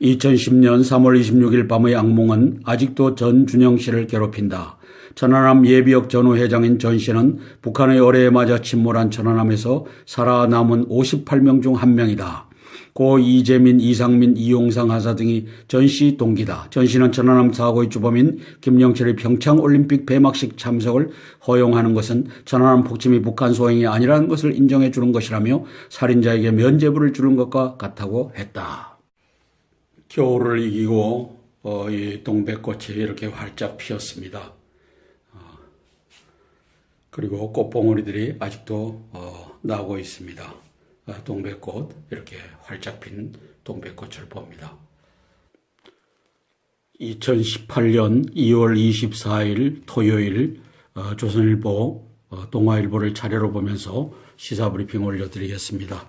2010년 3월 26일 밤의 악몽은 아직도 전준영 씨를 괴롭힌다. 천안함 예비역 전후 회장인 전 씨는 북한의 어뢰에 맞아 침몰한 천안함에서 살아남은 58명 중 한 명이다. 고 이재민, 이상민, 이용상 하사 등이 전 씨 동기다. 전 씨는 천안함 사고의 주범인 김영철의 평창올림픽 폐막식 참석을 허용하는 것은 천안함 폭침이 북한 소행이 아니라는 것을 인정해 주는 것이라며 살인자에게 면죄부를 주는 것과 같다고 했다. 겨울을 이기고 이 동백꽃이 이렇게 활짝 피었습니다. 그리고 꽃봉오리들이 아직도 나고 있습니다. 동백꽃, 이렇게 활짝 핀 동백꽃을 봅니다. 2018년 2월 24일 토요일 조선일보, 동아일보를 차례로 보면서 시사브리핑 올려드리겠습니다.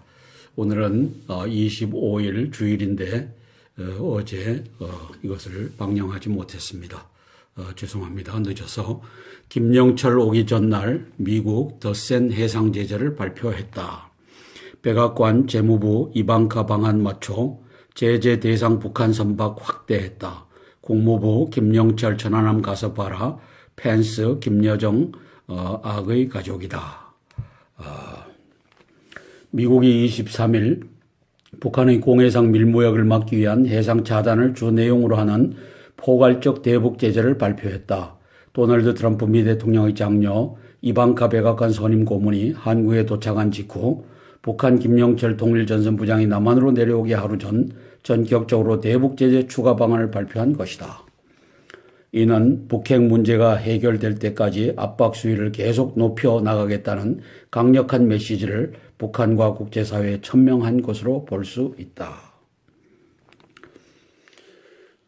오늘은 25일 주일인데 어제 이것을 방영하지 못했습니다. 죄송합니다. 늦어서. 김영철 오기 전날 미국 덧센 해상 제재를 발표했다. 백악관 재무부 이방카 방안 맞춰 제재 대상 북한 선박 확대했다. 국무부 김영철 천안함 가서 봐라. 펜스 김여정 악의 가족이다. 미국이 23일 북한의 공해상 밀무역을 막기 위한 해상 차단을 주 내용으로 하는 포괄적 대북 제재를 발표했다. 도널드 트럼프 미 대통령의 장녀 이방카 백악관 선임 고문이 한국에 도착한 직후 북한 김영철 통일전선부장이 남한으로 내려오기 하루 전 전격적으로 대북 제재 추가 방안을 발표한 것이다. 이는 북핵 문제가 해결될 때까지 압박 수위를 계속 높여 나가겠다는 강력한 메시지를 북한과 국제사회에 천명한 것으로 볼 수 있다.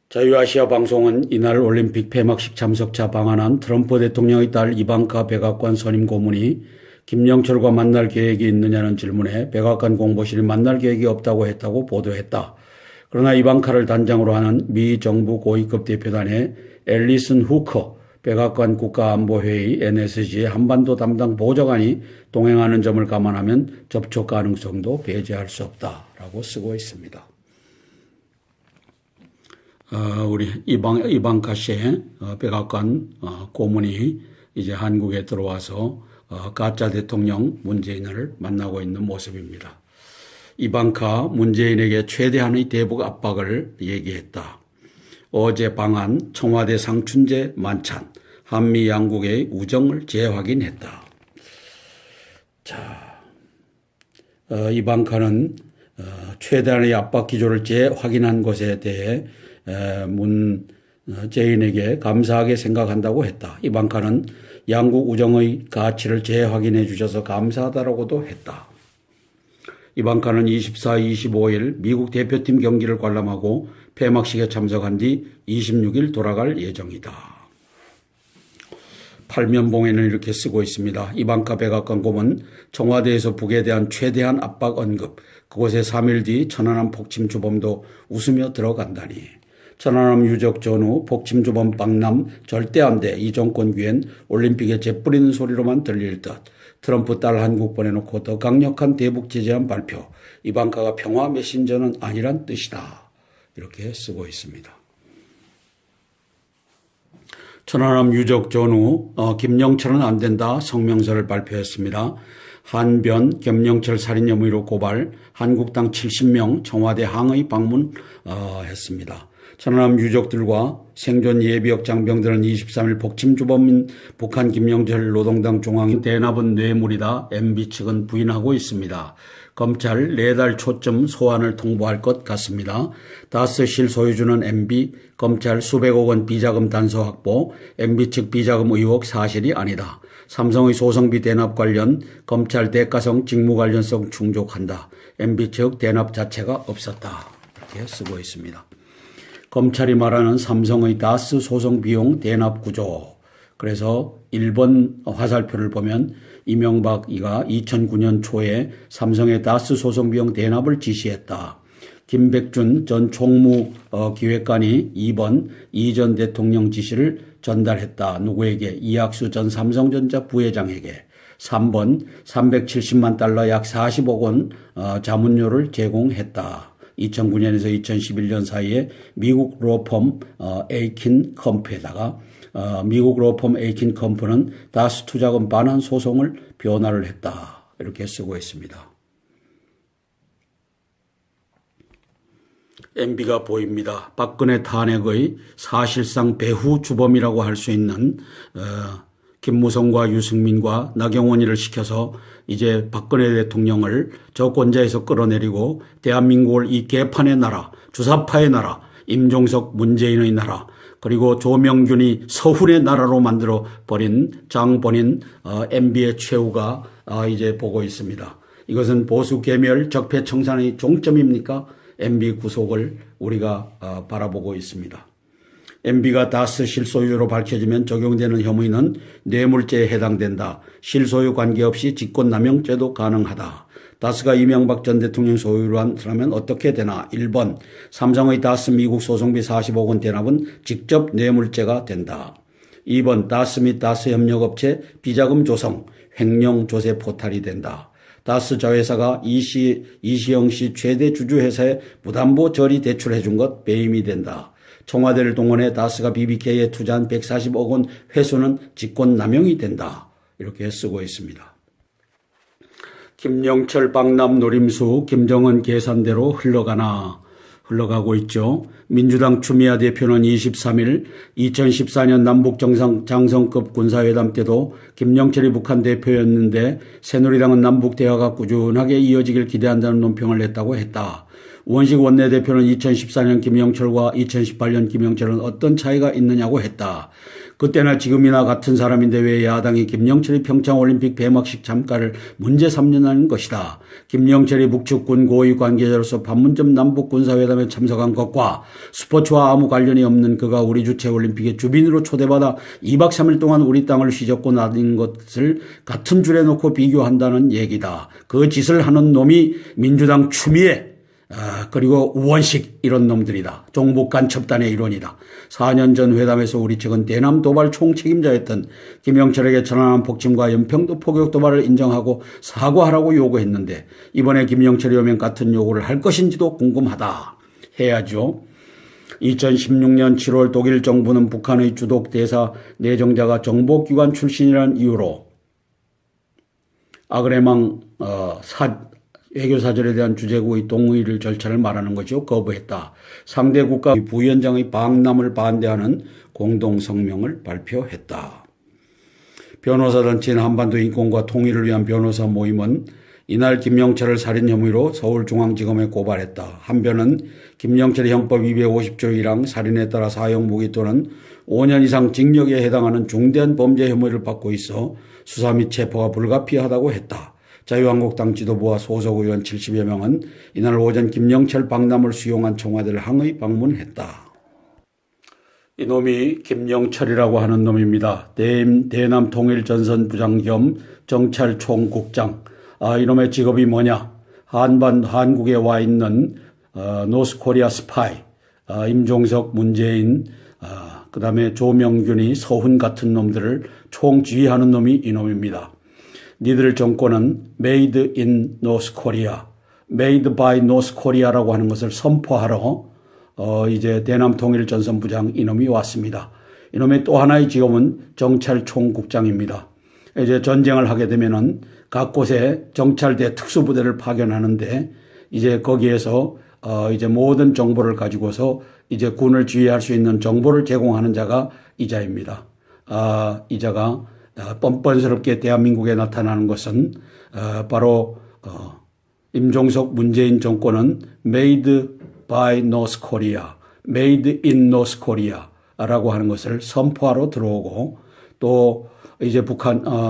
자유아시아 방송은 이날 올림픽 폐막식 참석자 방한한 트럼프 대통령의 딸 이방카 백악관 선임 고문이 김영철과 만날 계획이 있느냐는 질문에 백악관 공보실이 만날 계획이 없다고 했다고 보도했다. 그러나 이방카를 단장으로 하는 미 정부 고위급 대표단의 앨리슨 후커 백악관 국가안보회의 NSG의 한반도 담당 보좌관이 동행하는 점을 감안하면 접촉 가능성도 배제할 수 없다라고 쓰고 있습니다. 우리 이방카 씨의 백악관 고문이 이제 한국에 들어와서 가짜 대통령 문재인을 만나고 있는 모습입니다. 이방카 문재인에게 최대한의 대북 압박을 얘기했다. 어제 방한 청와대 상춘제 만찬, 한미 양국의 우정을 재확인했다. 자, 이방카는 최대한의 압박 기조를 재확인한 것에 대해 문재인에게 감사하게 생각한다고 했다. 이방카는 양국 우정의 가치를 재확인해 주셔서 감사하다라고도 했다. 이방카는 24, 25일 미국 대표팀 경기를 관람하고 폐막식에 참석한 뒤 26일 돌아갈 예정이다. 팔면봉에는 이렇게 쓰고 있습니다. 이방카 백악관 고문 청와대에서 북에 대한 최대한 압박 언급. 그곳에 3일 뒤 천안함 폭침 주범도 웃으며 들어간다니. 천안함 유적 전후 폭침 주범 방남 절대 안 돼. 이 정권 귀엔 올림픽에 재뿌리는 소리로만 들릴 듯. 트럼프 딸 한국 보내놓고 더 강력한 대북 제재안 발표. 이방카가 평화 메신저는 아니란 뜻이다. 이렇게 쓰고 있습니다. 천안함 유적 전후 김영철은 안 된다 성명서를 발표했습니다. 한변 김영철 살인 혐의로 고발, 한국당 70명 청와대 항의 방문했습니다. 천안함 유족들과 생존 예비역 장병들은 23일 폭침 주범인 북한 김영철 노동당 중앙 대납은 뇌물이다. MB 측은 부인하고 있습니다. 검찰 4달 초쯤 소환을 통보할 것 같습니다. 다스실 소유주는 MB, 검찰 수백억 원 비자금 단서 확보, MB 측 비자금 의혹 사실이 아니다. 삼성의 소송비 대납 관련 검찰 대가성 직무 관련성 충족한다. MB 측 대납 자체가 없었다. 이렇게 쓰고 있습니다. 검찰이 말하는 삼성의 다스 소송 비용 대납 구조. 그래서 1번 화살표를 보면 이명박이가 2009년 초에 삼성의 다스 소송 비용 대납을 지시했다. 김백준 전 총무기획관이 2번 이 전 대통령 지시를 전달했다. 누구에게? 이학수 전 삼성전자 부회장에게. 3번 370만 달러 약 40억 원 자문료를 제공했다. 2009년에서 2011년 사이에 미국 로펌 에이킨 컴프에다가 미국 로펌 에이킨 컴프는 다스 투자금 반환 소송을 변화를 했다. 이렇게 쓰고 있습니다. MB가 보입니다. 박근혜 탄핵의 사실상 배후 주범이라고 할 수 있는 김무성과 유승민과 나경원이를 시켜서 이제 박근혜 대통령을 저권자에서 끌어내리고 대한민국을 이 개판의 나라, 주사파의 나라, 임종석 문재인의 나라, 그리고 조명균이 서훈의 나라로 만들어 버린 장본인 MB의 최후가 이제 보고 있습니다. 이것은 보수 괴멸 적폐 청산의 종점입니까? MB 구속을 우리가 바라보고 있습니다. MB가 다스 실소유로 밝혀지면 적용되는 혐의는 뇌물죄에 해당된다. 실소유 관계없이 직권남용죄도 가능하다. 다스가 이명박 전 대통령 소유로 한다면 어떻게 되나? 1번, 삼성의 다스 미국 소송비 40억 원 대납은 직접 뇌물죄가 된다. 2번, 다스 및 다스 협력업체 비자금 조성, 횡령 조세 포탈이 된다. 다스 자회사가 이시영 씨 최대 주주회사에 무담보 저리 대출해준 것 배임이 된다. 청와대를 동원해 다스가 BBK에 투자한 140억 원 회수는 직권남용이 된다. 이렇게 쓰고 있습니다. 김영철 방남 노림수 김정은 계산대로 흘러가고 있죠. 민주당 추미애 대표는 23일 2014년 남북장성급 군사회담 때도 김영철이 북한 대표였는데 새누리당은 남북 대화가 꾸준하게 이어지길 기대한다는 논평을 냈다고 했다. 우원식 원내대표는 2014년 김영철과 2018년 김영철은 어떤 차이가 있느냐고 했다. 그때나 지금이나 같은 사람인데 왜 야당이 김영철이 평창올림픽 폐막식 참가를 문제 삼느냐는 것이다. 김영철이 북측군 고위 관계자로서 판문점 남북군사회담에 참석한 것과 스포츠와 아무 관련이 없는 그가 우리 주최 올림픽에 주빈으로 초대받아 2박 3일 동안 우리 땅을 휘젓고 나딘 것을 같은 줄에 놓고 비교한다는 얘기다. 그 짓을 하는 놈이 민주당 추미애 그리고 우원식 이런 놈들이다. 종북간첩단의 일원이다. 4년 전 회담에서 우리 측은 대남 도발 총책임자였던 김영철에게 천안함 폭침과 연평도 포격 도발을 인정하고 사과하라고 요구했는데 이번에 김영철이 오면 같은 요구를 할 것인지도 궁금하다. 해야죠. 2016년 7월 독일 정부는 북한의 주독 대사 내정자가 정보기관 출신이라는 이유로 아그레망 외교사절에 대한 주재국의 동의를 절차를 말하는 것이요 거부했다. 상대 국가 부위원장의 방남을 반대하는 공동성명을 발표했다. 변호사단체인 한반도 인권과 통일을 위한 변호사 모임은 이날 김영철을 살인 혐의로 서울중앙지검에 고발했다. 한편은 김영철이 형법 250조 1항 살인에 따라 사형 무기 또는 5년 이상 징역에 해당하는 중대한 범죄 혐의를 받고 있어 수사 및 체포가 불가피하다고 했다. 자유한국당 지도부와 소속 의원 70여 명은 이날 오전 김영철 방남을 수용한 청와대를 항의 방문했다. 이놈이 김영철이라고 하는 놈입니다. 대남 통일전선 부장 겸 정찰총국장. 이놈의 직업이 뭐냐? 한국에 와 있는 노스코리아 스파이, 임종석, 문재인, 그 다음에 조명균이 서훈 같은 놈들을 총지휘하는 놈이 이놈입니다. 니들 정권은 Made in North Korea, Made by North Korea라고 하는 것을 선포하러 이제 대남 통일전선 부장 이놈이 왔습니다. 이놈의 또 하나의 직업은 정찰총국장입니다. 이제 전쟁을 하게 되면은 각 곳에 정찰대 특수부대를 파견하는데 이제 거기에서 이제 모든 정보를 가지고서 이제 군을 지휘할 수 있는 정보를 제공하는 자가 이자입니다. 이자가 뻔뻔스럽게 대한민국에 나타나는 것은 바로 임종석 문재인 정권은 Made by North Korea, Made in North Korea라고 하는 것을 선포하러 들어오고 또 이제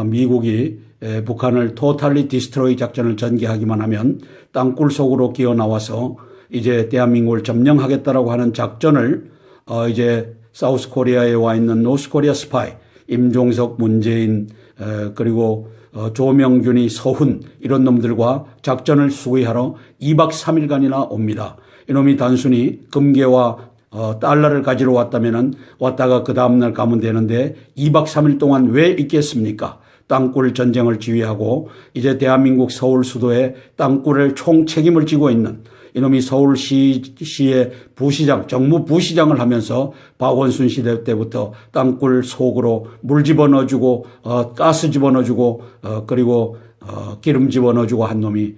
미국이 북한을 토탈리 디스트로이 작전을 전개하기만 하면 땅굴 속으로 기어 나와서 이제 대한민국을 점령하겠다라고 하는 작전을 이제 사우스 코리아에 와 있는 노스 코리아 스파이 임종석, 문재인, 그리고 조명균이 서훈 이런 놈들과 작전을 수행하러 2박 3일간이나 옵니다. 이놈이 단순히 금괴와 달러를 가지러 왔다가 그 다음날 가면 되는데 2박 3일 동안 왜 있겠습니까? 땅굴 전쟁을 지휘하고 이제 대한민국 서울 수도에 땅굴을 총책임을 지고 있는 이놈이 서울시의 부시장, 정무 부시장을 하면서 박원순 시대 때부터 땅굴 속으로 물 집어넣어주고 가스 집어넣어주고 그리고 기름 집어넣어주고 한 놈이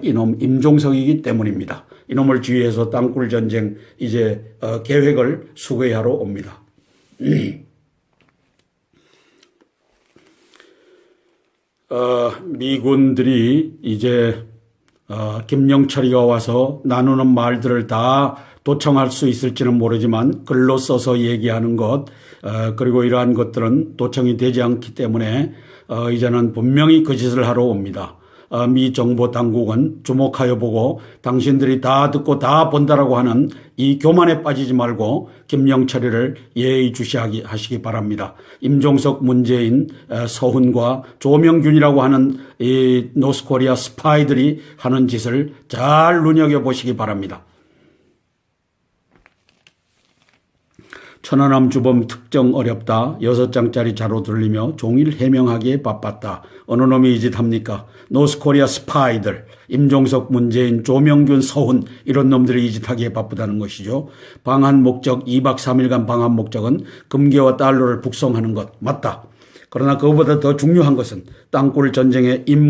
이놈 임종석이기 때문입니다. 이놈을 지휘해서 땅굴 전쟁 이제 계획을 수거하러 옵니다. 미군들이 이제 김영철이가 와서 나누는 말들을 다 도청할 수 있을지는 모르지만 글로 써서 얘기하는 것 그리고 이러한 것들은 도청이 되지 않기 때문에 이제는 분명히 그 짓을 하러 옵니다. 미 정보 당국은 주목하여 보고 당신들이 다 듣고 다 본다라고 하는 이 교만에 빠지지 말고 김영철이를 예의주시하시기 바랍니다. 임종석, 문재인, 서훈과 조명균이라고 하는 이 노스코리아 스파이들이 하는 짓을 잘 눈여겨보시기 바랍니다. 천안함 주범 특정 어렵다. 6장짜리 자료 돌리며 종일 해명하기에 바빴다. 어느 놈이 이 짓 합니까? 노스코리아 스파이들, 임종석, 문재인, 조명균, 서훈 이런 놈들이 이 짓 하기에 바쁘다는 것이죠. 방한 목적 2박 3일간 방한 목적은 금괴와 달러를 북송하는 것 맞다. 그러나 그것보다 더 중요한 것은 땅굴 전쟁의 임무